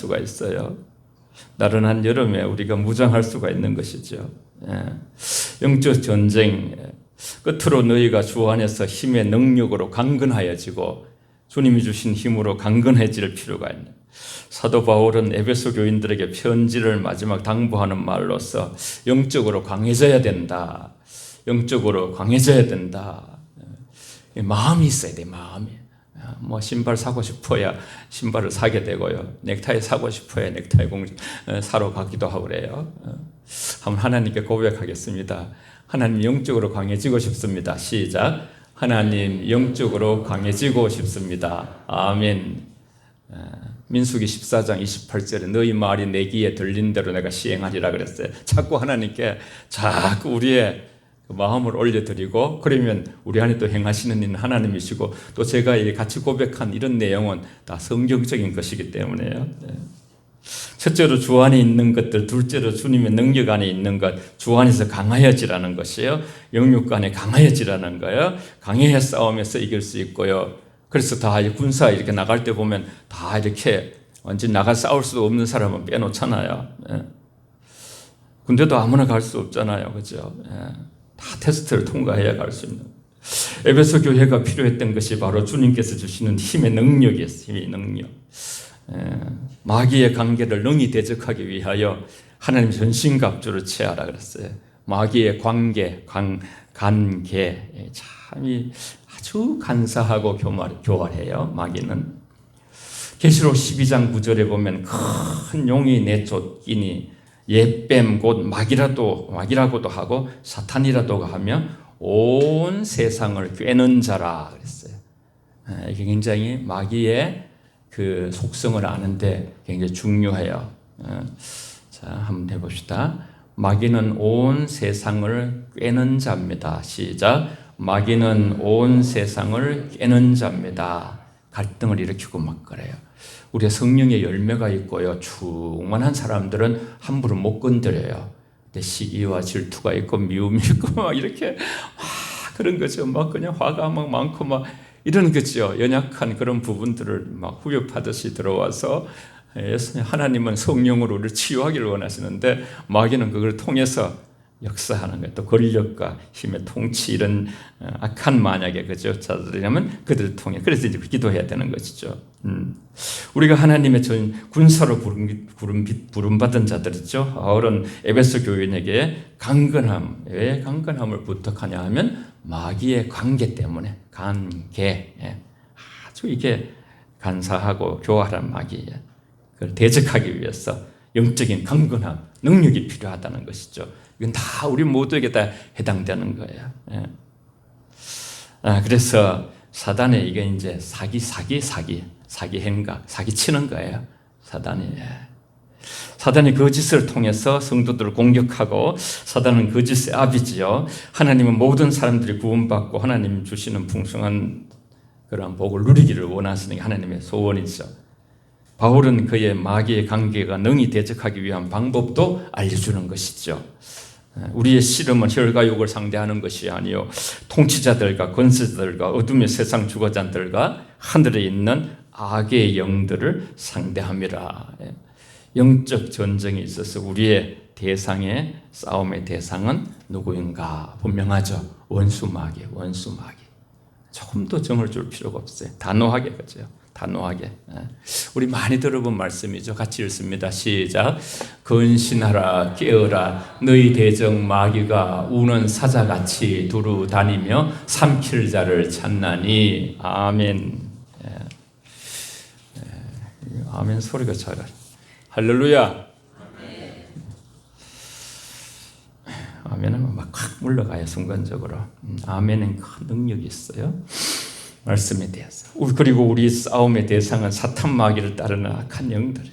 수가 있어요. 나른한 여름에 우리가 무장할 수가 있는 것이죠. 영적 전쟁 끝으로 너희가 주 안에서 힘의 능력으로 강건하여지고 주님이 주신 힘으로 강건해질 필요가 있는. 사도 바울은 에베소 교인들에게 편지를 마지막 당부하는 말로서 영적으로 강해져야 된다. 영적으로 강해져야 된다. 마음이 있어야 돼. 마음이. 뭐 신발 사고 싶어야 신발을 사게 되고요. 넥타이 사고 싶어야 넥타이 사러 가기도 하고 그래요. 한번 하나님께 고백하겠습니다. 하나님 영적으로 강해지고 싶습니다. 시작. 하나님 영적으로 강해지고 싶습니다. 아멘. 민수기 14장 28절에 너희 말이 내 귀에 들린 대로 내가 시행하리라 그랬어요. 자꾸 하나님께 자꾸 우리의 마음을 올려드리고 그러면 우리 안에 또 행하시는 이는 하나님이시고 또 제가 같이 고백한 이런 내용은 다 성경적인 것이기 때문에요. 첫째로 주 안에 있는 것들, 둘째로 주님의 능력 안에 있는 것, 주 안에서 강하여지라는 것이에요. 영육 안에 강하여지라는 거예요. 강해야 싸움에서 이길 수 있고요. 그래서 다 군사 이렇게 나갈 때 보면 다 이렇게 완전히 나가 싸울 수 없는 사람은 빼놓잖아요. 군대도 아무나 갈 수 없잖아요. 그죠? 다 테스트를 통과해야 갈 수 있는. 에베소 교회가 필요했던 것이 바로 주님께서 주시는 힘의 능력이었어요. 힘의 능력. 마귀의 관계를 능히 대적하기 위하여 하나님 전신갑주를 취하라 그랬어요. 마귀의 관계, 관계 참이 아주 간사하고 교활해요. 마귀는. 계시록 12장 9절에 보면 큰 용이 내쫓기니 옛뱀 곧 마귀라고도 하고 사탄이라도 하며 온 세상을 꿰는 자라 그랬어요. 이게 굉장히 마귀의 그 속성을 아는데 굉장히 중요해요. 자, 한번 해봅시다. 마귀는 온 세상을 꿰는 자입니다. 시작. 마귀는 온 세상을 꿰는 자입니다. 갈등을 일으키고 막 그래요. 우리의 성령의 열매가 있고요. 충만한 사람들은 함부로 못 건드려요. 시기와 질투가 있고 미움이 있고 막 이렇게 그런 거죠. 막 그냥 화가 막 많고 막 이런 거죠. 연약한 그런 부분들을 막 후벼파듯이 들어와서 하나님은 성령으로 우리를 치유하기를 원하시는데 마귀는 그걸 통해서 역사하는 거예요. 또 권력과 힘의 통치 이런 악한 만약에 그죠 자들이라면 그들을 통해 그래서 이제 기도해야 되는 것이죠. 우리가 하나님의 군사로 부름받은 자들이죠. 바울은 에베소 교인에게 강건함, 왜 강건함을 부탁하냐 하면 마귀의 관계 때문에 관계 아주 이게 간사하고 교활한 마귀예요. 그걸 대적하기 위해서 영적인 강건함, 능력이 필요하다는 것이죠. 이건 다 우리 모두에게 다 해당되는 거예요. 그래서 사단의 이게 이제 사기 행각, 사기 치는 거예요. 사단이 거짓을 통해서 성도들을 공격하고 사단은 거짓의 아비지요. 하나님은 모든 사람들이 구원받고 하나님 주시는 풍성한 그런 복을 누리기를 원하시는 게 하나님의 소원이죠. 바울은 그의 마귀의 관계가 능히 대적하기 위한 방법도 알려주는 것이죠. 우리의 씨름은 혈과 육을 상대하는 것이 아니요 통치자들과 권세자들과 어둠의 세상 주거자들과 하늘에 있는 악의 영들을 상대함이라. 영적 전쟁에 있어서 우리의 대상의 싸움의 대상은 누구인가 분명하죠. 원수 마귀. 조금 더 정을 줄 필요가 없어요. 단호하게 그죠. 단호하게. 우리 많이 들어본 말씀이죠. 같이 읽습니다. 시작. 근신하라 깨어라 너희 대적 마귀가 우는 사자같이 두루 다니며 삼킬 자를 찾나니. 아멘. 아멘 소리가 작아. 할렐루야. 아멘은 막 확 물러가요. 순간적으로. 아멘은 큰 능력이 있어요. 말씀에 대해서. 그리고 우리 싸움의 대상은 사탄 마귀를 따르는 악한 영들.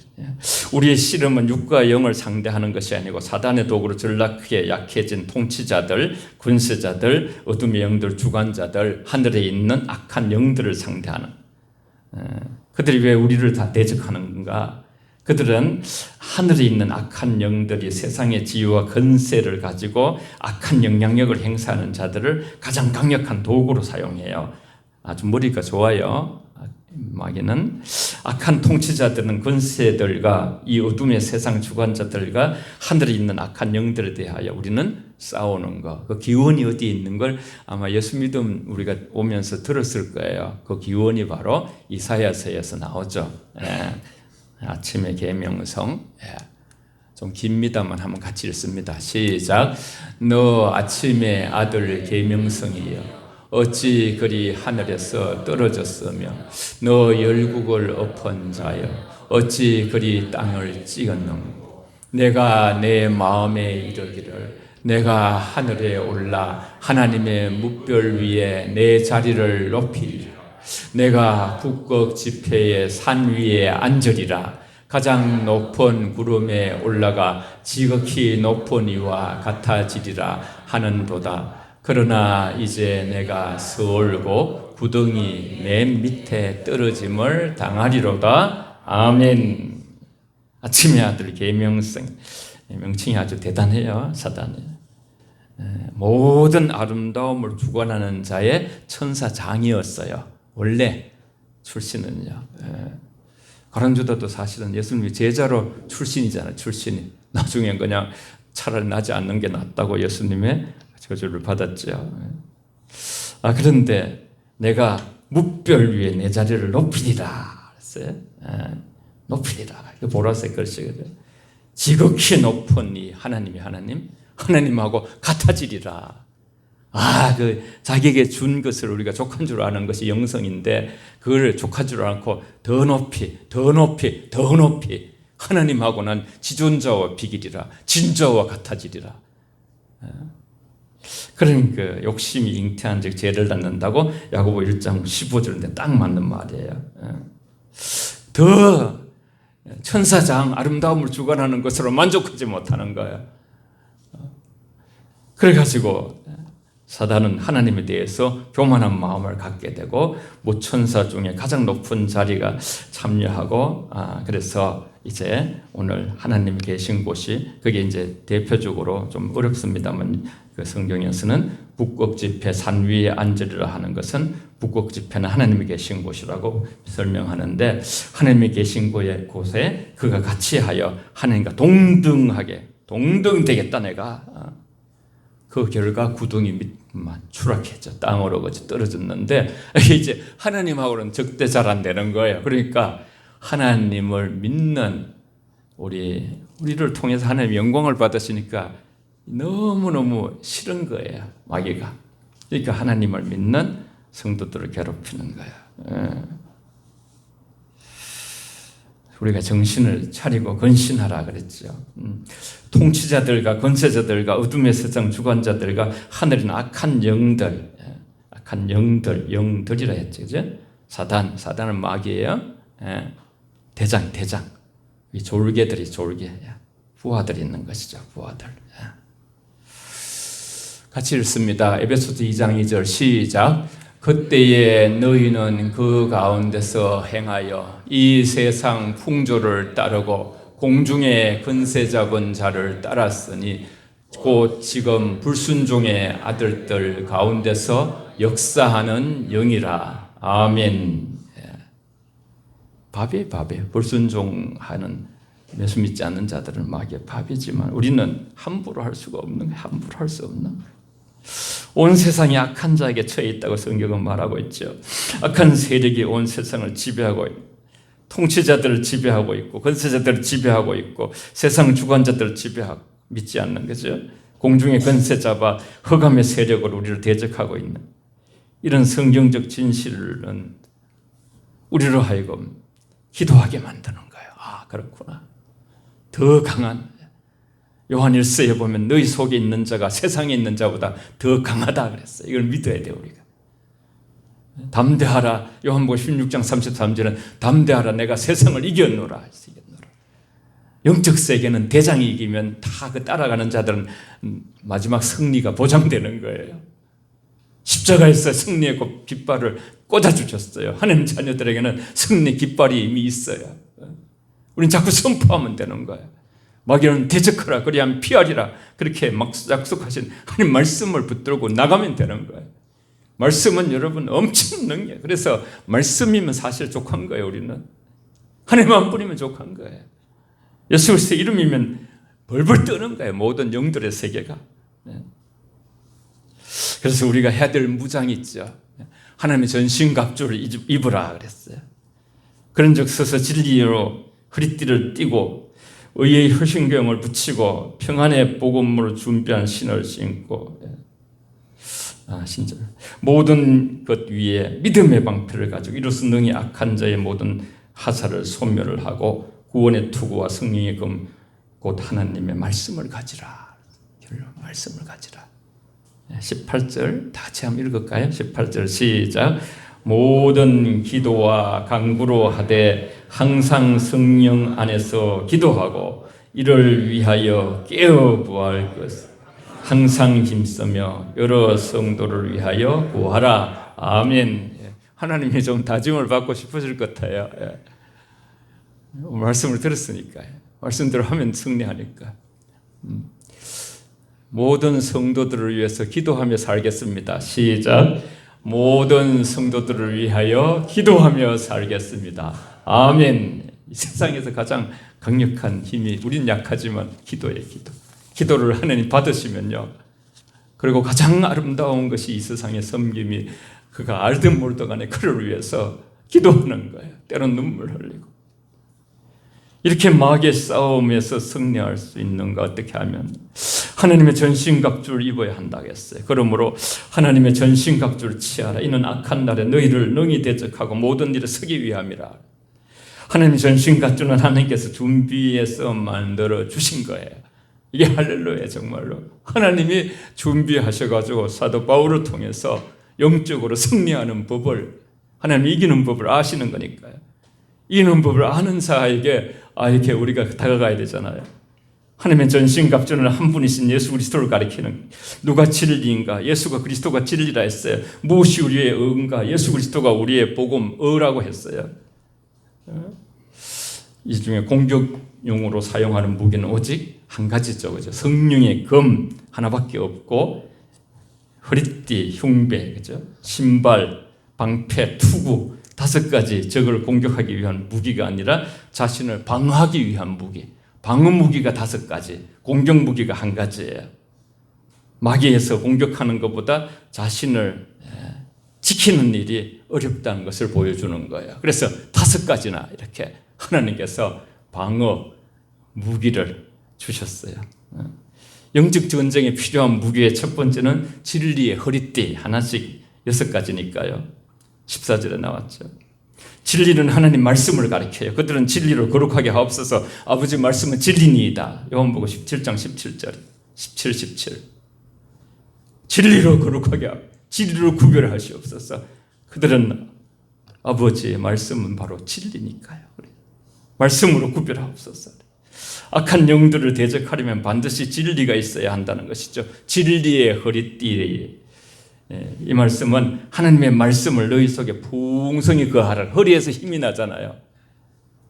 우리의 씨름은 육과 영을 상대하는 것이 아니고 사단의 도구로 전락하게 약해진 통치자들, 군세자들, 어둠의 영들, 주관자들, 하늘에 있는 악한 영들을 상대하는. 그들이 왜 우리를 다 대적하는가? 그들은 하늘에 있는 악한 영들이 세상의 지위와 권세를 가지고 악한 영향력을 행사하는 자들을 가장 강력한 도구로 사용해요. 아주 머리가 좋아요. 마귀는 악한 통치자들은 권세들과 이 어둠의 세상 주관자들과 하늘에 있는 악한 영들에 대하여 우리는 싸우는 거, 그 기원이 어디에 있는 걸 아마 예수 믿음 우리가 오면서 들었을 거예요. 그 기원이 바로 이사야서에서 나오죠. 아침의 계명성. 좀 깁니다만 한번 같이 읽습니다. 시작. 너 아침의 아들 계명성이여, 어찌 그리 하늘에서 떨어졌으며 너 열국을 엎은 자여, 어찌 그리 땅을 찍었는고. 내가 내 마음에 이르기를 내가 하늘에 올라 하나님의 뭇별 위에 내 자리를 높이리라. 내가 북극 지폐의 산 위에 앉으리라. 가장 높은 구름에 올라가 지극히 높은 이와 같아지리라 하는도다. 그러나 이제 내가 서울고 구덩이 맨 밑에 떨어짐을 당하리로다. 아멘. 아침의 아들 계명성, 명칭이 아주 대단해요. 사단이 모든 아름다움을 주관하는 자의 천사장이었어요. 원래 출신은요. 가론주다도 사실은 예수님이 제자로 출신이잖아요. 출신이. 나중에 그냥 차라리 나지 않는 게 낫다고 예수님의 저주를 받았죠. 그런데 내가 뭇별 위에 내 자리를 높이리라 그랬어요. 높이리라. 이거 보라색 글씨거든요. 지극히 높은 이 하나님하고 같아지리라. 그 자기에게 준 것을 우리가 족한 줄 아는 것이 영성인데 그걸 족한 줄 않고 더 높이 하나님하고는 지존자와 비기리라. 진자와 같아지리라. 그러니까 욕심이 잉태한 즉 죄를 낳는다고 야고보 1장 15절인데 딱 맞는 말이에요. 더 천사장 아름다움을 주관하는 것으로 만족하지 못하는 거예요. 그래가지고 사단은 하나님에 대해서 교만한 마음을 갖게 되고 무천사 중에 가장 높은 자리가 참여하고 그래서 이제 오늘 하나님이 계신 곳이 그게 이제 대표적으로 좀 어렵습니다만 그 성경에서는 북극 지폐 산 위에 앉으리라 하는 것은 북극 지폐는 하나님이 계신 곳이라고 설명하는데 하나님이 계신 곳에 그가 같이 하여 하나님과 동등되겠다 내가. 그 결과 구덩이 밑만 추락했죠. 땅으로 떨어졌는데 이제 하나님하고는 적대 잘 안 되는 거예요. 그러니까 하나님을 믿는 우리를 통해서 하나님 영광을 받으시니까 너무너무 싫은 거예요. 마귀가. 그러니까 하나님을 믿는 성도들을 괴롭히는 거예요. 우리가 정신을 차리고 건신하라 그랬죠. 통치자들과 권세자들과 어둠의 세상 주관자들과 하늘은 악한 영들이라 했죠. 그죠? 사단은 마귀예요. 대장. 이 졸개, 부하들이 있는 것이죠. 부하들. 같이 읽습니다. 에베소서 2장 2절 시작. 그때에 너희는 그 가운데서 행하여 이 세상 풍조를 따르고 공중의 권세 잡은 자를 따랐으니 곧 지금 불순종의 아들들 가운데서 역사하는 영이라. 아멘. 밥이에요. 불순종하는 예수 믿지 않는 자들은 마귀의 밥이지만 우리는 함부로 할 수가 없는 거예요. 함부로 할 수 없는 거예요. 온 세상이 악한 자에게 처해 있다고 성경은 말하고 있죠. 악한 세력이 온 세상을 지배하고 있고 통치자들을 지배하고 있고 권세자들을 지배하고 있고 세상 주관자들을 지배하고 믿지 않는 거죠. 공중의 권세 잡아 흑암의 세력으로 우리를 대적하고 있는 이런 성경적 진실은 우리로 하여금 기도하게 만드는 거예요. 그렇구나. 더 강한 요한 1서에 보면 너희 속에 있는 자가 세상에 있는 자보다 더 강하다 그랬어요. 이걸 믿어야 돼요. 우리가 담대하라. 요한복음 16장 33절은 담대하라 내가 세상을 이겼노라. 영적 세계는 대장이 이기면 다 그 따라가는 자들은 마지막 승리가 보장되는 거예요. 십자가에서 승리의 깃발을 꽂아주셨어요. 하나님 자녀들에게는 승리 깃발이 이미 있어요. 우리는 자꾸 선포하면 되는 거예요. 마귀는 대적하라 그리하면 피하리라 그렇게 막 약속하신 하나님 말씀을 붙들고 나가면 되는 거예요. 말씀은 여러분 엄청 능력. 그래서 말씀이면 사실 족한 거예요. 우리는 하나님 한 분이면 족한 거예요. 예수 그리스도 이름이면 벌벌 떠는 거예요. 모든 영들의 세계가. 그래서 우리가 해야 될 무장이 있죠. 하나님의 전신갑주를 입으라 그랬어요. 그런즉 서서 진리로 허리띠를 띠고 의의 허신경을 붙이고 평안의 복음으로 준비한 신을 신고 신절 모든 것 위에 믿음의 방패를 가지고 이로써 능히 악한 자의 모든 하사를 소멸을 하고 구원의 투구와 성령의 금 곧 하나님의 말씀을 가지라. 말씀을 가지라. 18절 다 같이 한번 읽을까요? 18절 시작. 모든 기도와 간구로 하되 항상 성령 안에서 기도하고 이를 위하여 깨어 구할 것 항상 힘쓰며 여러 성도를 위하여 구하라. 아멘. 하나님이 좀 다짐을 받고 싶으실 것 같아요. 말씀을 들었으니까요. 말씀대로 하면 승리하니까. 모든 성도들을 위해서 기도하며 살겠습니다. 시작. 모든 성도들을 위하여 기도하며 살겠습니다. 아멘. 이 세상에서 가장 강력한 힘이 우린 약하지만 기도예요. 기도를 하나님 받으시면요. 그리고 가장 아름다운 것이 이 세상의 섬김이 그가 알든 모르든 간에 그를 위해서 기도하는 거예요. 때론 눈물 흘리고. 이렇게 마귀의 싸움에서 승리할 수 있는가 어떻게 하면 하나님의 전신갑주를 입어야 한다겠어요. 그러므로 하나님의 전신갑주를 취하라. 이는 악한 날에 너희를 능히 대적하고 모든 일에 서기 위함이라. 하나님의 전신갑주는 하나님께서 준비해서 만들어 주신 거예요. 이게 할렐루야. 정말로 하나님이 준비하셔가지고 사도 바울을 통해서 영적으로 승리하는 법을 하나님이 이기는 법을 아시는 거니까요. 이기는 법을 아는 자에게 이렇게 우리가 다가가야 되잖아요. 하나님의 전신갑주는 한 분이신 예수 그리스도를 가리키는 누가 진리인가? 예수가 그리스도가 진리라 했어요. 무엇이 우리의 의인가? 예수 그리스도가 우리의 복음 의라고 했어요. 이 중에 공격용으로 사용하는 무기는 오직 한 가지죠. 그죠? 성령의 검 하나밖에 없고 허리띠, 흉배, 그죠? 신발, 방패, 투구 5가지 적을 공격하기 위한 무기가 아니라 자신을 방어하기 위한 무기. 방어 무기가 5가지, 공격 무기가 1가지예요. 마귀에서 공격하는 것보다 자신을 지키는 일이 어렵다는 것을 보여주는 거예요. 그래서 5가지나 이렇게 하나님께서 방어 무기를 주셨어요. 영적 전쟁에 필요한 무기의 첫 번째는 진리의 허리띠 하나씩 6가지니까요. 14절에 나왔죠. 진리는 하나님 말씀을 가리켜요. 그들은 진리로 거룩하게 하옵소서. 아버지 말씀은 진리니이다. 요한복음 17장 17절 17, 17 진리로 거룩하게 하옵소서. 진리로 구별하시옵소서. 그들은 아버지의 말씀은 바로 진리니까요. 말씀으로 구별하옵소서. 악한 영들을 대적하려면 반드시 진리가 있어야 한다는 것이죠. 진리의 허리띠. 이 말씀은 하나님의 말씀을 너희 속에 풍성히 거하라. 허리에서 힘이 나잖아요.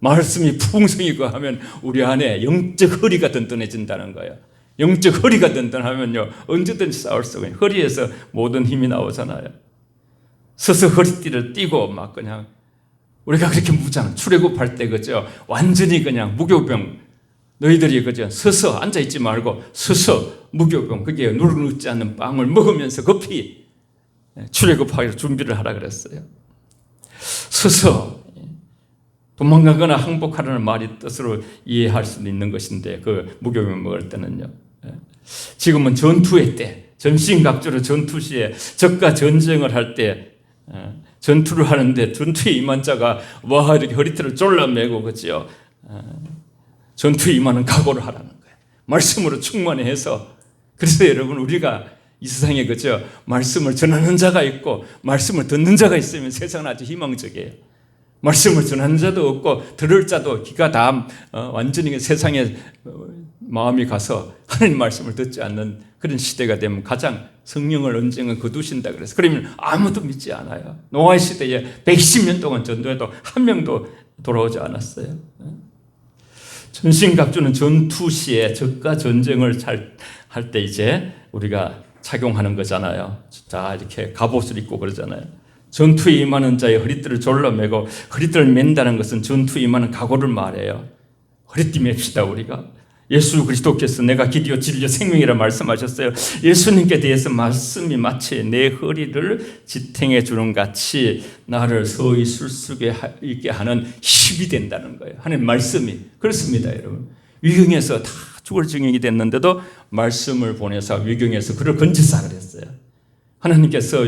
말씀이 풍성히 거하면 우리 안에 영적 허리가 든든해진다는 거예요. 영적 허리가 든든하면요 언제든지 싸울 수가 있어요. 허리에서 모든 힘이 나오잖아요. 서서 허리띠를 띠고 막 그냥 우리가 그렇게 무장 출애굽할 때 그죠 완전히 그냥 무교병 너희들이 그죠 서서 앉아 있지 말고 서서 무교병 그게 누르지 않는 빵을 먹으면서 급히 출애굽하기로 준비를 하라 그랬어요. 서서 도망가거나 항복하라는 말이 뜻으로 이해할 수도 있는 것인데 그 무교병 먹을 때는요. 지금은 전투의 때 전신갑주로 전투 시에 적과 전쟁을 할 때 전투를 하는데 전투에 임한 자가 와 이렇게 허리띠를 졸라매고 그죠 전투에 임하는 각오를 하라는 거예요. 말씀으로 충만해서 그래서 여러분 우리가 이 세상에 그죠 말씀을 전하는 자가 있고 말씀을 듣는 자가 있으면 세상은 아주 희망적이에요. 말씀을 전하는 자도 없고 들을 자도 귀가 다 완전히 세상에 마음이 가서 하나님 말씀을 듣지 않는 그런 시대가 되면 가장 성령을 언젠가 거두신다 그래서 그러면 아무도 믿지 않아요. 노아의 시대에 120년 동안 전도해도 한 명도 돌아오지 않았어요. 전신갑주는 전투 시에 적과 전쟁을 할 때 이제 우리가 착용하는 거잖아요. 자, 이렇게 갑옷을 입고 그러잖아요. 전투에 임하는 자의 허리띠를 졸라매고, 허리띠를 맨다는 것은 전투에 임하는 각오를 말해요. 허리띠 맵시다 우리가. 예수 그리스도께서 내가 길이요 진리요 생명이라 말씀하셨어요. 예수님께 대해서 말씀이 마치 내 허리를 지탱해 주는 같이 나를 서히 술수게 있게 하는 힘이 된다는 거예요. 하나님 말씀이 그렇습니다, 여러분. 위경에서 다 죽을 지경이 됐는데도 말씀을 보내서 위경에서 그를 건지사 그랬어요. 하나님께서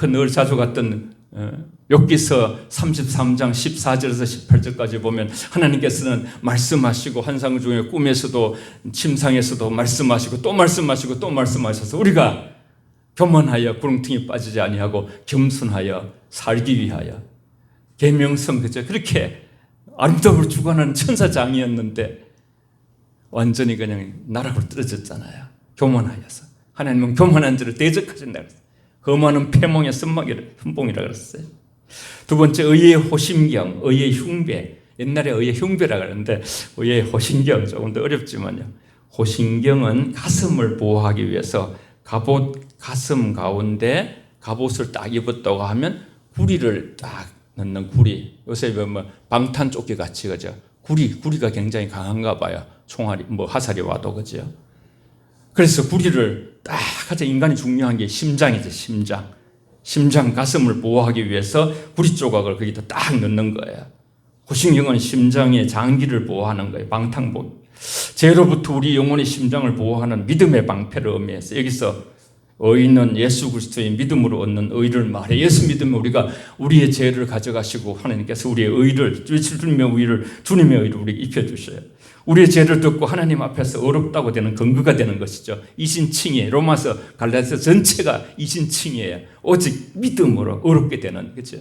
늘 자주 갔던 욥기서 33장 14절에서 18절까지 보면 하나님께서는 말씀하시고 환상 중에 꿈에서도 침상에서도 말씀하시고 또 말씀하시고 또 말씀하셔서 우리가 교만하여 구렁텅이 빠지지 아니하고 겸손하여 살기 위하여 계명성 그죠? 그렇게 아름다움을 주관하는 천사장이었는데 완전히 그냥 나락으로 떨어졌잖아요. 교만하여서. 하나님은 교만한 자를 대적하신다 그랬어요. 험하는 패몽의 선봉이라 그랬어요. 두 번째, 의의 호심경, 의의 흉배. 옛날에 의의 흉배라 그러는데 의의 호심경 조금 더 어렵지만요. 호심경은 가슴을 보호하기 위해서 갑옷 가슴 가운데 갑옷을 딱 입었다고 하면 구리를 딱 넣는 구리. 요새 뭐 방탄조끼 같이 그죠? 구리가 굉장히 강한가 봐요. 총알이 뭐 화살이 와도 그죠? 그래서 구리를 딱 하자. 인간이 중요한 게 심장이죠. 심장 가슴을 보호하기 위해서 구리 조각을 거기다 딱 넣는 거예요. 호심경은 심장의 장기를 보호하는 거예요. 방탕복. 죄로부터 우리 영혼의 심장을 보호하는 믿음의 방패를 의미해서 여기서 의는 예수 그리스도의 믿음으로 얻는 의를 말해. 예수 믿으면 우리가 우리의 죄를 가져가시고 하나님께서 우리의 의를, 주님의 의를 우리에게 입혀주셔요. 우리의 죄를 듣고 하나님 앞에서 어렵다고 되는 근거가 되는 것이죠. 이신칭이에요. 로마서 갈라디아서 전체가 이신칭이에요. 오직 믿음으로 어렵게 되는, 그렇죠?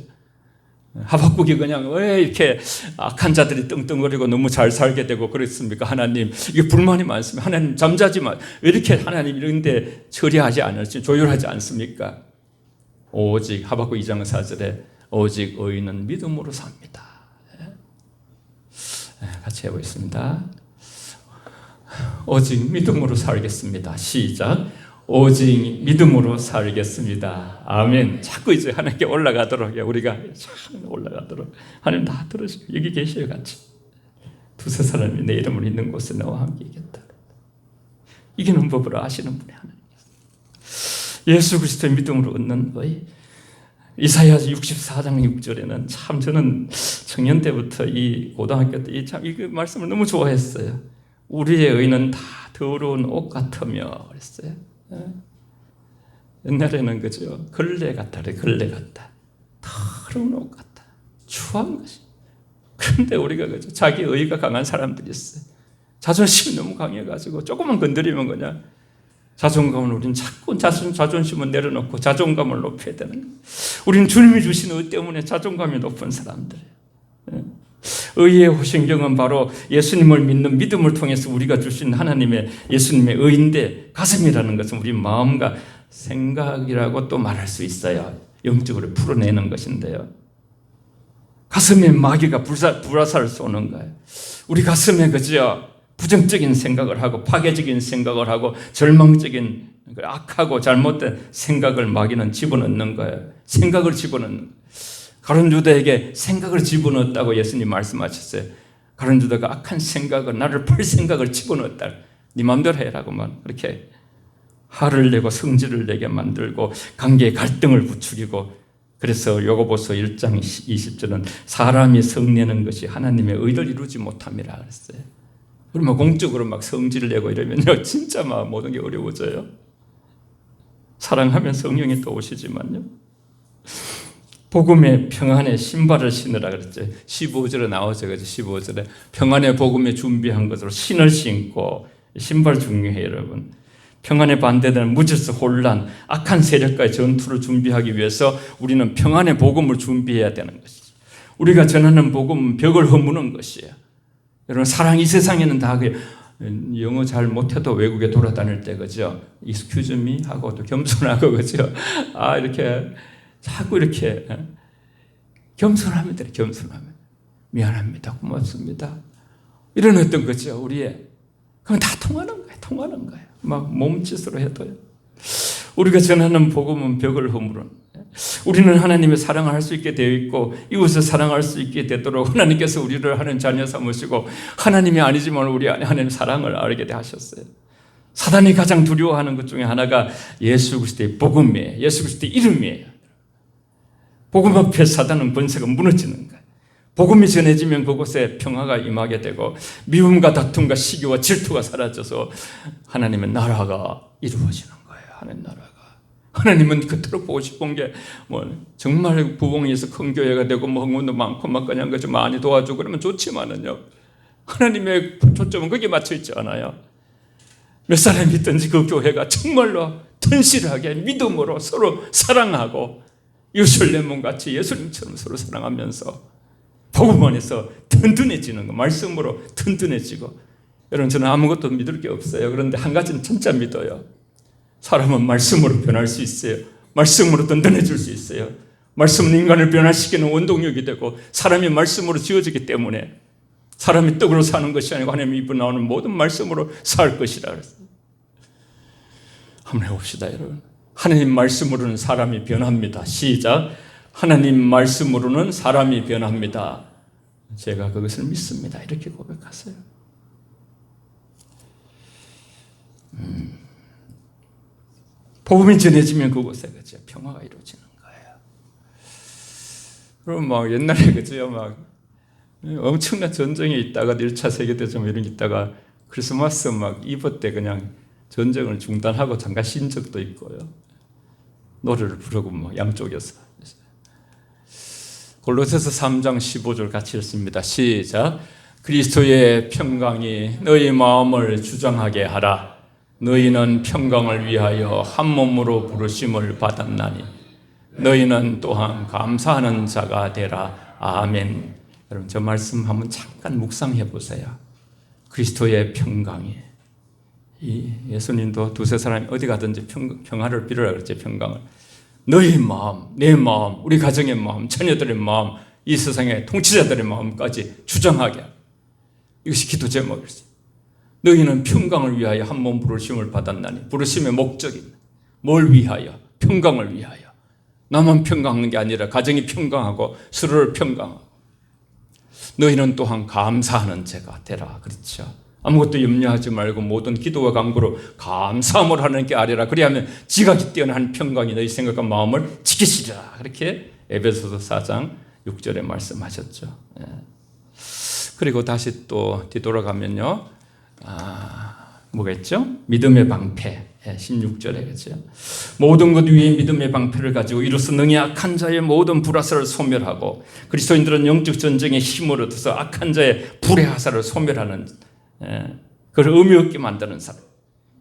하박국이 그냥 왜 이렇게 악한 자들이 떵떵거리고 너무 잘 살게 되고 그랬습니까? 하나님, 이게 불만이 많습니다. 하나님 잠자지 마. 왜 이렇게 하나님 이런데 처리하지 않을지 조율하지 않습니까? 오직 하박국 2장 4절에 오직 의인은 믿음으로 삽니다. 같이 해보겠습니다. 오직 믿음으로 살겠습니다. 시작. 오직 믿음으로 살겠습니다. 아멘. 자꾸 이제 하나님께 올라가도록, 우리가 참 올라가도록 하나님 다 들으시고 여기 계셔요. 같이 두세 사람이 내 이름을 있는 곳에 나와 함께 있겠다. 이기는 법을 아시는 분이 하나님께서 예수 그리스도의 믿음으로 얻는 의. 이사야 64장 6절에는 참 저는 청년 때부터 이 고등학교 때 참 이 말씀을 너무 좋아했어요. 우리의 의는 다 더러운 옷 같으며 그랬어요. 옛날에는 그죠? 걸레 같다래. 걸레 같다. 더러운 옷 같다. 추한 것이. 그런데 우리가 그죠? 자기 의가 강한 사람들이 있어요. 자존심이 너무 강해가지고 조금만 건드리면 그냥 자존감을 우리는 자꾸 자존심을 내려놓고 자존감을 높여야 되는 거예요. 우리는 주님이 주신 의 때문에 자존감이 높은 사람들이에요. 의의 호심경은 바로 예수님을 믿는 믿음을 통해서 우리가 주신 하나님의 예수님의 의인데 가슴이라는 것은 우리 마음과 생각이라고 또 말할 수 있어요. 영적으로 풀어내는 것인데요. 가슴에 마귀가 불화살을 쏘는 거예요. 우리 가슴에 그저 부정적인 생각을 하고 파괴적인 생각을 하고 절망적인 악하고 잘못된 생각을 마귀는 집어넣는 거예요. 생각을 집어넣는 거예요. 가룟 유다에게 생각을 집어넣었다고 예수님 말씀하셨어요. 가룟 유다가 악한 생각을, 나를 팔 생각을 집어넣었다. 네 마음대로 해라고만 그렇게 화를 내고 성질을 내게 만들고 관계에 갈등을 부추기고. 그래서 야고보서 1장 20절은 사람이 성내는 것이 하나님의 의를 이루지 못함이라 그랬어요. 그러면 공적으로 막 성질을 내고 이러면요 진짜 막 모든 게 어려워져요. 사랑하면 성령이 또 오시지만요. 복음의 평안의 신발을 신으라 그랬죠. 15절에 나오죠. 15절에 평안의 복음에 준비한 것으로 신을 신고. 신발 중요해요, 여러분. 평안의 반대되는 무질서 혼란, 악한 세력과의 전투를 준비하기 위해서 우리는 평안의 복음을 준비해야 되는 것이죠. 우리가 전하는 복음은 벽을 허무는 것이에요. 여러분, 사랑 이 세상에는 다 영어 잘 못해도 외국에 돌아다닐 때 그죠? Excuse me 하고 또 겸손하고 그죠? 이렇게 자꾸 이렇게 겸손하면 돼요. 겸손하면 미안합니다. 고맙습니다. 이런 어떤 거죠. 우리의 그건 다 통하는 거예요. 통하는 거예요. 막 몸짓으로 해도요. 우리가 전하는 복음은 벽을 허물은, 우리는 하나님의 사랑을 할 수 있게 되어 있고 이웃을 사랑할 수 있게 되도록 하나님께서 우리를 하나님 자녀 삼으시고 하나님이 아니지만 우리 안에 하나님 사랑을 알게 하셨어요. 사단이 가장 두려워하는 것 중에 하나가 예수 그리스도의 복음이에요. 예수 그리스도의 이름이에요. 복음 앞에 사단은 권세가 무너지는 거예요. 복음이 전해지면 그곳에 평화가 임하게 되고 미움과 다툼과 시기와 질투가 사라져서 하나님의 나라가 이루어지는 거예요. 하나님 나라가. 하나님은 그토록 보고 싶은 게 정말 부흥에서 큰 교회가 되고 헌금도 많고 막 그냥 좀 많이 도와주고 그러면 좋지만은요, 하나님의 초점은 거기에 맞춰 있지 않아요. 몇 사람이 있든지 그 교회가 정말로 튼실하게 믿음으로 서로 사랑하고 예루살렘 같이 예수님처럼 서로 사랑하면서 복음 안에서 든든해지는 거, 말씀으로 든든해지고. 여러분, 저는 아무것도 믿을 게 없어요. 그런데 한 가지는 진짜 믿어요. 사람은 말씀으로 변할 수 있어요. 말씀으로 든든해질 수 있어요. 말씀은 인간을 변화시키는 원동력이 되고 사람이 말씀으로 지어지기 때문에 사람이 떡으로 사는 것이 아니고 하나님의 입으로 나오는 모든 말씀으로 살 것이라 그랬어요. 한번 해봅시다, 여러분. 하나님 말씀으로는 사람이 변합니다. 시작. 하나님 말씀으로는 사람이 변합니다. 제가 그것을 믿습니다. 이렇게 고백하세요. 복음이 전해지면 그곳에 그죠 평화가 이루어지는 거예요. 그럼 막 옛날에 그죠 막 엄청난 전쟁에 있다가 1차 세계대전 이런 게 있다가 크리스마스 막 이브 때 그냥 전쟁을 중단하고 잠깐 쉰 적도 있고요. 노래를 부르고 뭐 양쪽에서. 골로새서 3장 15절 같이 읽습니다. 시작. 그리스도의 평강이 너희 마음을 주장하게 하라. 너희는 평강을 위하여 한 몸으로 부르심을 받았나니 너희는 또한 감사하는 자가 되라. 아멘. 여러분, 저 말씀 한번 잠깐 묵상해 보세요. 그리스도의 평강이, 예수님도 두세 사람이 어디 가든지 평화를 빌으라 그랬지. 평강을. 너희 마음, 내 마음, 우리 가정의 마음, 자녀들의 마음, 이 세상의 통치자들의 마음까지 주장하게. 이것이 기도 제목이었어요. 너희는 평강을 위하여 한 몸 부르심을 받았나니. 부르심의 목적이 뭘 위하여? 평강을 위하여. 나만 평강한 게 아니라 가정이 평강하고 서로를 평강하고. 너희는 또한 감사하는 자가 되라. 그렇죠. 아무것도 염려하지 말고 모든 기도와 간구로 감사함을 하나님께 아뢰라. 그리하면 지각이 뛰어난 평강이 너희 생각과 마음을 지키시리라. 그렇게 에베소서 4장 6절에 말씀하셨죠. 그리고 다시 또 뒤돌아가면요. 뭐겠죠? 믿음의 방패. 16절에 그죠? 모든 것 위에 믿음의 방패를 가지고 이로써 능히 악한 자의 모든 불화살을 소멸하고 그리스도인들은 영적 전쟁의 힘을 얻어서 악한 자의 불의 화살을 소멸하는 그걸 의미 없게 만드는 사람.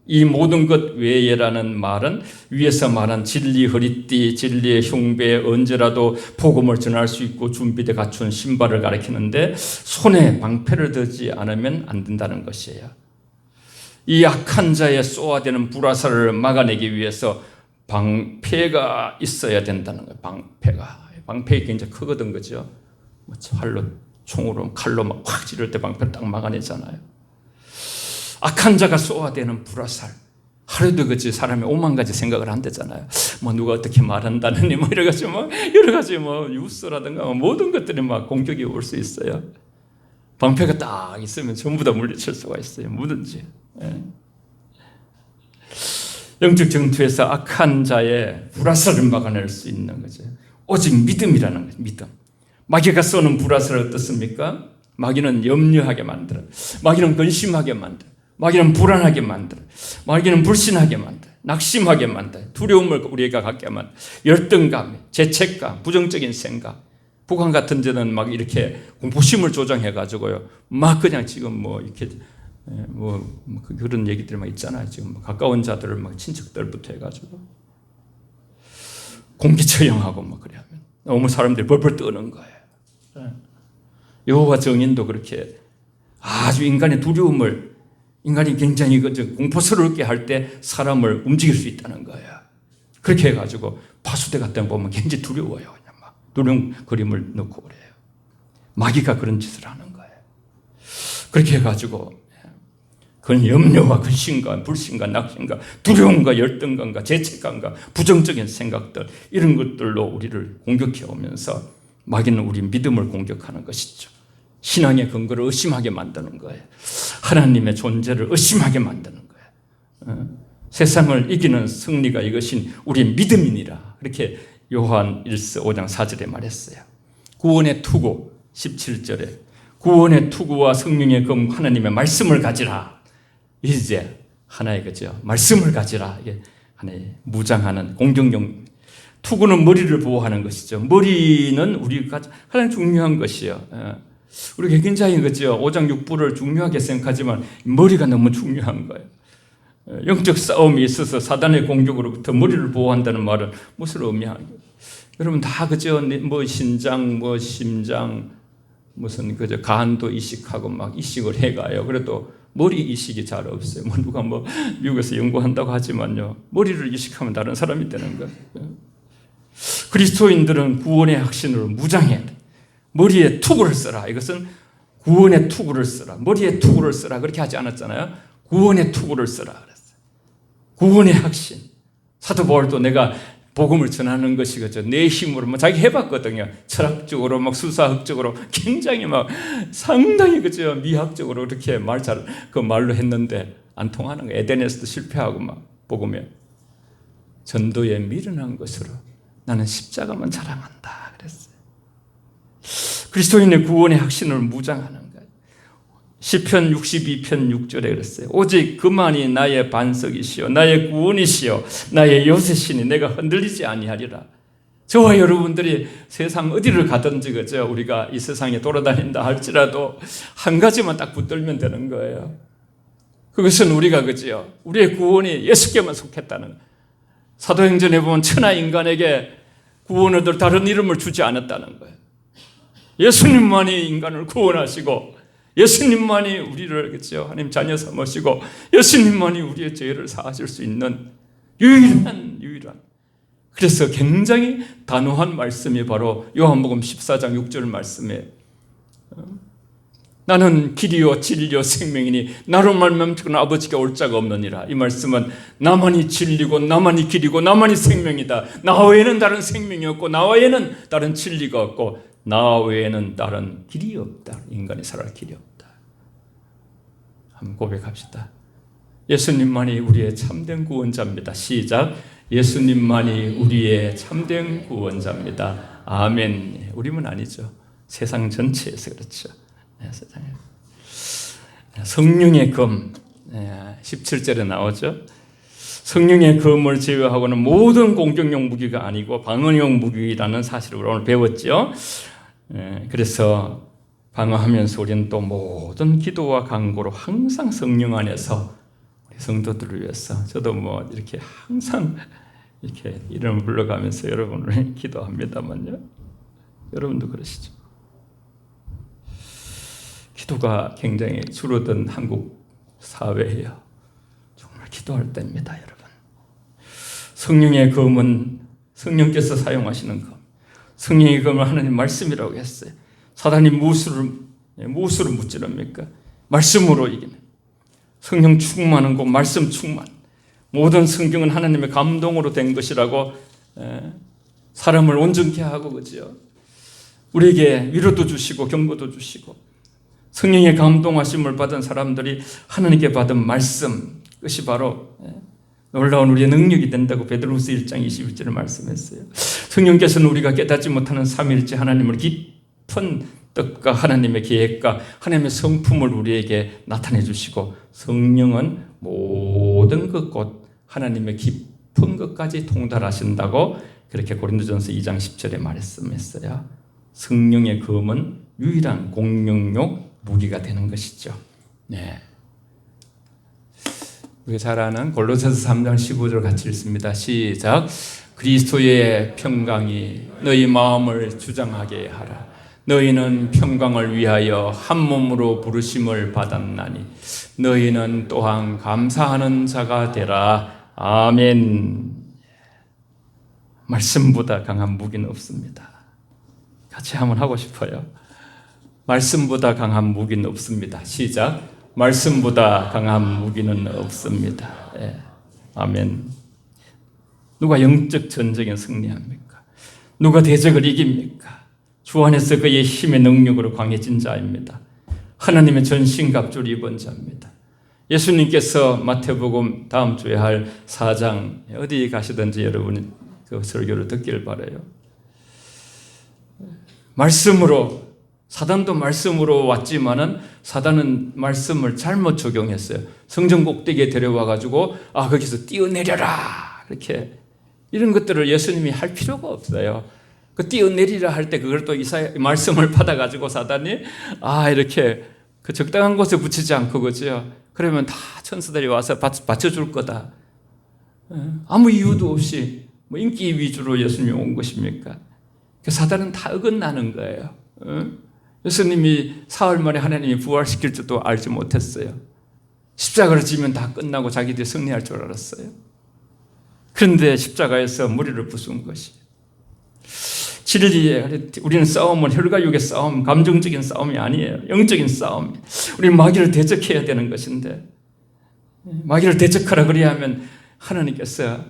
이 모든 것 외에라는 말은 위에서 말한 진리 허리띠, 진리의 흉배, 언제라도 복음을 전할 수 있고 준비돼 갖춘 신발을 가리키는데 손에 방패를 들지 않으면 안 된다는 것이에요. 이 악한 자의 쏘아대는 불화살을 막아내기 위해서 방패가 있어야 된다는 거예요. 방패가 굉장히 크거든, 그죠? 활로, 총으로, 칼로 막 확 찌를 때 방패를 딱 막아내잖아요. 악한 자가 쏘아대는 불화살. 하루도 그치 사람이 5만 가지 생각을 한대잖아요. 뭐 누가 어떻게 말한다느니 뭐 이래가지고 뭐 여러 가지 뭐 뉴스라든가 뭐 모든 것들이 막 공격이 올 수 있어요. 방패가 딱 있으면 전부 다 물리칠 수가 있어요. 뭐든지. 영적 전투에서 악한 자의 불화살을 막아낼 수 있는 거죠. 오직 믿음이라는 거죠. 믿음. 마귀가 쏘는 불화살은 어떻습니까? 마귀는 염려하게 만들어. 마귀는 근심하게 만들어. 마귀는 불안하게 만들어. 마귀는 불신하게 만들어. 낙심하게 만들어. 두려움을 우리가 갖게 만들어. 열등감, 죄책감, 부정적인 생각. 북한 같은 데는 막 이렇게 공포심을 조장해가지고요. 막 그냥 지금 뭐 이렇게 그런 얘기들이 막 있잖아요. 지금 가까운 자들을 막 친척들부터 해가지고 공기 처형하고 막 그래 하면 너무 사람들이 벌벌 떠는 거예요. 여호와 증인도 그렇게 아주 인간의 두려움을 인간이 굉장히 공포스럽게 할 때 사람을 움직일 수 있다는 거예요. 그렇게 해가지고 파수대 같은 거 보면 굉장히 두려워요. 그냥 막 두려움 그림을 넣고 그래요. 마귀가 그런 짓을 하는 거예요. 그렇게 해가지고 그건 염려와 근심과 불신과 낙심과 두려움과 열등감과 죄책감과 부정적인 생각들, 이런 것들로 우리를 공격해 오면서 마귀는 우리 믿음을 공격하는 것이죠. 신앙의 근거를 의심하게 만드는 거예요. 하나님의 존재를 의심하게 만드는 거예요. 세상을 이기는 승리가 이것인 우리 믿음이니라. 이렇게 요한 1서 5장 4절에 말했어요. 구원의 투구 17절에 구원의 투구와 성령의 검 하나님의 말씀을 가지라. 이제 하나의 거죠. 말씀을 가지라. 이게 하나의 무장하는 공격용. 투구는 머리를 보호하는 것이죠. 머리는 우리가 가장 중요한 것이요. 우리 개인자인 거죠. 5장 6부를 중요하게 생각하지만 머리가 너무 중요한 거예요. 영적 싸움이 있어서 사단의 공격으로부터 머리를 보호한다는 말은 무엇을 의미하는 거예요? 여러분 다 그죠? 뭐 신장, 뭐 심장, 무슨 그저 간도 이식하고 막 이식을 해가요. 그래도 머리 이식이 잘 없어요. 뭐 누가 뭐 미국에서 연구한다고 하지만요, 머리를 이식하면 다른 사람이 되는 거예요. 그리스도인들은 구원의 확신으로 무장해야 돼. 머리에 투구를 써라. 이것은 구원의 투구를 써라. 머리에 투구를 써라. 그렇게 하지 않았잖아요. 구원의 투구를 써라 그랬어요. 구원의 확신. 사도 바울도 내가 복음을 전하는 것이 그죠, 내 힘으로 뭐 자기 해봤거든요. 철학적으로 막 수사학적으로 굉장히 막 상당히 그죠, 미학적으로 이렇게 그 말로 했는데 안 통하는 거예요. 에덴에서도 실패하고 막 복음에 전도에 미련한 것으로 나는 십자가만 자랑한다 그랬어요. 그리스도인의 구원의 확신을 무장하는 거예요. 시편 62편 6절에 그랬어요. 오직 그만이 나의 반석이시요 나의 구원이시요 나의 요새시니 내가 흔들리지 아니하리라. 저와 여러분들이 세상 어디를 가든지 그죠, 우리가 이 세상에 돌아다닌다 할지라도 한 가지만 딱 붙들면 되는 거예요. 그것은 우리가 그죠, 우리의 구원이 예수께만 속했다는 거예요. 사도행전에 보면 천하 인간에게 구원을 얻을 다른 이름을 주지 않았다는 거예요. 예수님만이 인간을 구원하시고 예수님만이 우리를 그렇죠, 하나님 자녀 삼으시고 예수님만이 우리의 죄를 사하실 수 있는 유일한. 그래서 굉장히 단호한 말씀이 바로 요한복음 14장 6절 말씀에 나는 길이요 진리요 생명이니 나로 말미암아 아버지께 올 자가 없느니라. 이 말씀은 나만이 진리고 나만이 길이고 나만이 생명이다. 나 외에는 다른 생명이 없고 나 외에는 다른 진리가 없고 나 외에는 다른 길이 없다. 인간이 살아갈 길이 없다. 한번 고백합시다. 예수님만이 우리의 참된 구원자입니다. 시작. 예수님만이 우리의 참된 구원자입니다. 아멘. 우리만 아니죠. 세상 전체에서 그렇죠. 세상에. 성령의 검 17절에 나오죠. 성령의 검을 제외하고는 모든 공격용 무기가 아니고 방어용 무기라는 사실을 오늘 배웠죠. 그래서 방어하면서 우리는 또 모든 기도와 간구로 항상 성령 안에서 우리 성도들을 위해서, 저도 뭐 이렇게 항상 이렇게 이름을 불러가면서 여러분을 기도합니다만요. 여러분도 그러시죠. 기도가 굉장히 줄어든 한국 사회예요. 정말 기도할 때입니다, 여러분. 성령의 검은 성령께서 사용하시는 검. 성령의 검을 하나님 말씀이라고 했어요. 사단이 무엇으로 무찌릅니까? 말씀으로 이기는. 성령 충만한 것, 말씀 충만. 모든 성경은 하나님의 감동으로 된 것이라고 사람을 온전케 하고 그죠. 우리에게 위로도 주시고 경고도 주시고 성령의 감동하심을 받은 사람들이 하나님께 받은 말씀, 그것이 바로 놀라운 우리의 능력이 된다고 베드로후서 1장 21절을 말씀했어요. 성령께서는 우리가 깨닫지 못하는 삼위일체 하나님을 깊은 뜻과 하나님의 계획과 하나님의 성품을 우리에게 나타내 주시고 성령은 모든 것 곧 하나님의 깊은 것까지 통달하신다고 그렇게 고린도전서 2장 10절에 말씀했어요. 성령의 검은 유일한 공격용 무기가 되는 것이죠. 네. 우리가 잘 아는 골로새서 3장 15절 같이 읽습니다. 시작. 그리스도의 평강이 너희 마음을 주장하게 하라. 너희는 평강을 위하여 한 몸으로 부르심을 받았나니 너희는 또한 감사하는 자가 되라. 아멘. 말씀보다 강한 무기는 없습니다. 같이 한번 하고 싶어요. 말씀보다 강한 무기는 없습니다. 시작. 말씀보다 강한 무기는 없습니다. 예. 아멘. 누가 영적 전쟁에 승리합니까? 누가 대적을 이깁니까? 주 안에서 그의 힘의 능력으로 강해진 자입니다. 하나님의 전신갑주를 입은 자입니다. 예수님께서 마태복음 다음 주에 할 4장 어디 가시든지 여러분이 그 설교를 듣길 바라요. 말씀으로, 사단도 말씀으로 왔지만은 사단은 말씀을 잘못 적용했어요. 성전 꼭대기에 데려와 가지고 거기서 뛰어내려라 이렇게, 이런 것들을 예수님이 할 필요가 없어요. 그 뛰어내리라 할 때 그걸 또 이사야 말씀을 받아 가지고 사단이 이렇게 그 적당한 곳에 붙이지 않고, 그죠? 그러면 다 천사들이 와서 받쳐줄 거다. 아무 이유도 없이 뭐 인기 위주로 예수님이 온 것입니까? 그 사단은 다 어긋나는 거예요. 예수님이 사흘 만에 하나님이 부활시킬 줄도 알지 못했어요. 십자가를 지면 다 끝나고 자기들이 승리할 줄 알았어요. 그런데 십자가에서 머리를 부순 것이, 진리에 우리는 싸움은 혈과 육의 싸움, 감정적인 싸움이 아니에요. 영적인 싸움. 우리는 마귀를 대적해야 되는 것인데, 마귀를 대적하라 그래야 하면 하나님께서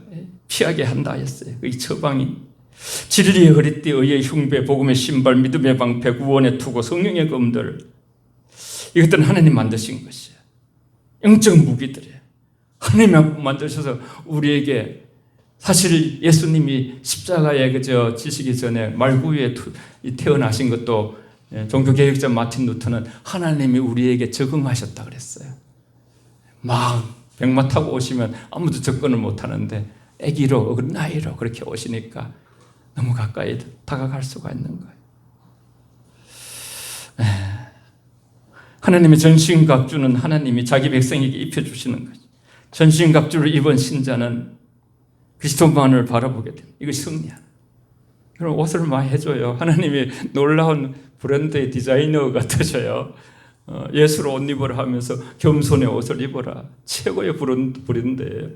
피하게 한다 했어요. 그 처방이 진리의 허리띠, 의의 흉배, 복음의 신발, 믿음의 방패, 구원의 투구, 성령의 검들, 이것들은 하나님 만드신 것이에요. 영적 무기들이에요. 하나님이 만드셔서 우리에게, 사실 예수님이 십자가에 그저 지시기 전에 말구유에 태어나신 것도 종교개혁자 마틴 루터는 하나님이 우리에게 적응하셨다 그랬어요. 막 백마 타고 오시면 아무도 접근을 못 하는데 아기로, 어린아이로 그렇게 오시니까 너무 가까이 다가갈 수가 있는 거예요. 하나님의 전신갑주는 하나님이 자기 백성에게 입혀주시는 거죠. 전신갑주를 입은 신자는 그리스도만을 바라보게 됩니다. 이것이 승리야. 그럼 옷을 많이 해줘요. 하나님이 놀라운 브랜드의 디자이너 같으셔요. 예수로 옷 입으라 하면서 겸손의 옷을 입어라. 최고의 브랜드예요.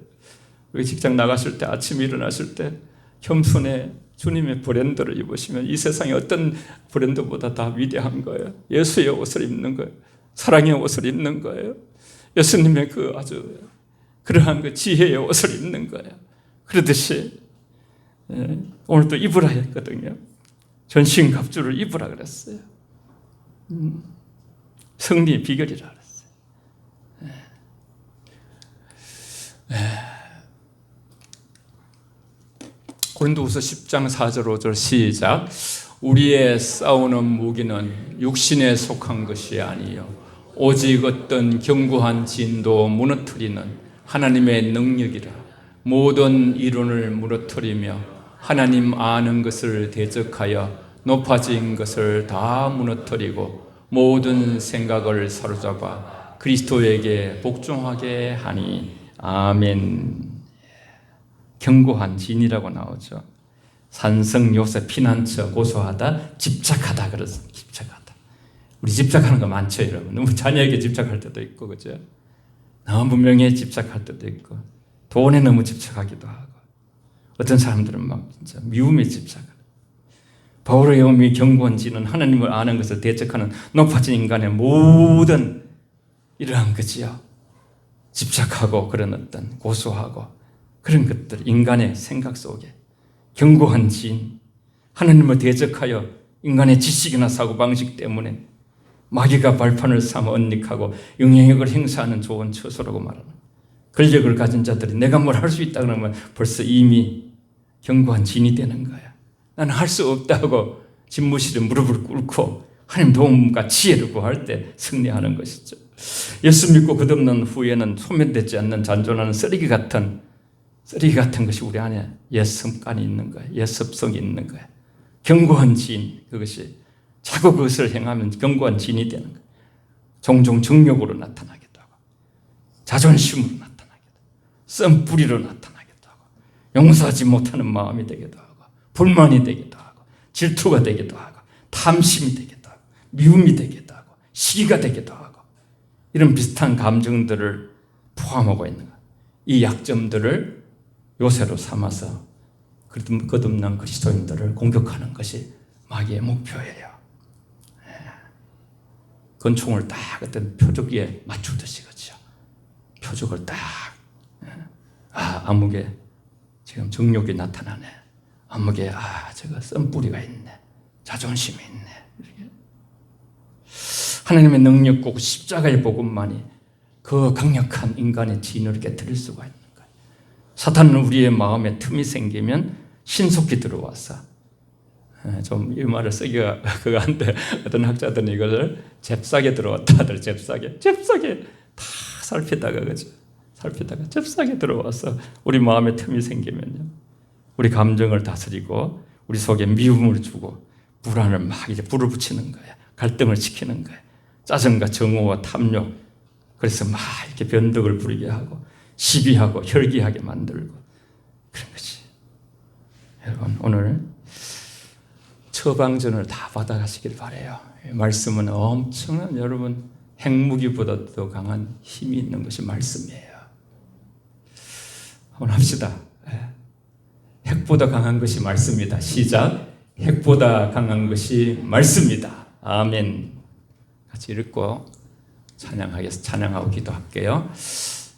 우리 직장 나가실 때, 아침에 일어나실 때 겸손의 주님의 브랜드를 입으시면 이 세상의 어떤 브랜드보다 다 위대한 거예요. 예수의 옷을 입는 거예요. 사랑의 옷을 입는 거예요. 예수님의 그 아주 그러한 그 지혜의 옷을 입는 거예요. 그러듯이 오늘 또 입으라 했거든요. 전신갑주를 입으라 그랬어요. 승리의 비결이라 그랬어요. 고린도후서 10장 4절 5절 시작. 우리의 싸우는 무기는 육신에 속한 것이 아니요 오직 어떤 견고한 진도 무너뜨리는 하나님의 능력이라. 모든 이론을 무너뜨리며 하나님 아는 것을 대적하여 높아진 것을 다 무너뜨리고 모든 생각을 사로잡아 그리스도에게 복종하게 하니. 아멘. 견고한 진이라고 나오죠. 산성, 요새, 피난처, 고소하다, 집착하다 그래서 집착하다. 우리 집착하는 거 많죠, 여러분. 너무 자녀에게 집착할 때도 있고, 그죠? 너무 명예에 집착할 때도 있고, 돈에 너무 집착하기도 하고, 어떤 사람들은 막 진짜 미움에 집착하고. 바울의 영이 견고한 진은 하나님을 아는 것을 대적하는 높아진 인간의 모든 이러한 거지요. 집착하고 그런 어떤 고소하고 그런 것들, 인간의 생각 속에 견고한 진, 하나님을 대적하여 인간의 지식이나 사고방식 때문에 마귀가 발판을 삼아 언닉하고 영향력을 행사하는 좋은 처소라고 말하는, 권력을 가진 자들이 내가 뭘 할 수 있다 그러면 벌써 이미 견고한 진이 되는 거야. 나는 할 수 없다고 집무실에 무릎을 꿇고 하나님 도움과 지혜를 구할 때 승리하는 것이죠. 예수 믿고 거듭난 후에는 소멸되지 않는 잔존하는 쓰레기 같은 것이 우리 안에 옛 습관이 있는 거예요. 옛 습성이 있는 거예요. 견고한 진, 그것이 자꾸 그것을 행하면 견고한 진이 되는 거예요. 종종 정욕으로 나타나기도 하고, 자존심으로 나타나기도 하고, 썸뿌리로 나타나기도 하고, 용서하지 못하는 마음이 되기도 하고, 불만이 되기도 하고, 질투가 되기도 하고, 탐심이 되기도 하고, 미움이 되기도 하고, 시기가 되기도 하고, 이런 비슷한 감정들을 포함하고 있는 거예요. 이 약점들을 요새로 삼아서 거듭난 그리스도인들을 공격하는 것이 마귀의 목표예요. 권총을 딱 어떤 표적에 맞추듯이 그죠. 표적을 딱 암흑에 지금 정욕이 나타나네. 암흑에 저거 썸뿌리가 있네. 자존심이 있네. 이렇게. 하나님의 능력 꼭 십자가의 복음만이 그 강력한 인간의 진을 깨뜨릴 수가 있는 거예요. 사탄은 우리의 마음에 틈이 생기면 신속히 들어와서 좀 이 말을 쓰기가 그거 한데 어떤 학자들은 이것을 잽싸게 들어왔다들 잽싸게 다 살피다가 그죠. 살피다가 잽싸게 들어와서 우리 마음에 틈이 생기면요. 우리 감정을 다스리고 우리 속에 미움을 주고 불안을 막 이제 불을 붙이는 거예요. 갈등을 시키는 거예요. 짜증과 정오와 탐욕. 그래서 막 이렇게 변덕을 부리게 하고 시비하고 혈기하게 만들고 그런 것이. 여러분 오늘 처방전을 다 받아가시길 바라요. 말씀은 엄청난 여러분 핵무기보다도 강한 힘이 있는 것이 말씀이에요. 한번 합시다. 핵보다 강한 것이 말씀이다. 시작. 핵보다 강한 것이 말씀이다. 아멘. 같이 읽고 찬양하고 기도할게요.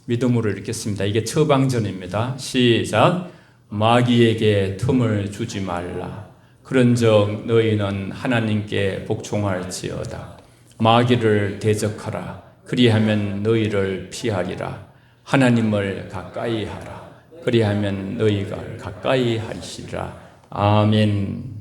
믿음으로 읽겠습니다. 이게 처방전입니다. 시작. 마귀에게 틈을 주지 말라. 그런즉 너희는 하나님께 복종할지어다. 마귀를 대적하라. 그리하면 너희를 피하리라. 하나님을 가까이 하라. 그리하면 너희가 가까이 하시리라. 아멘.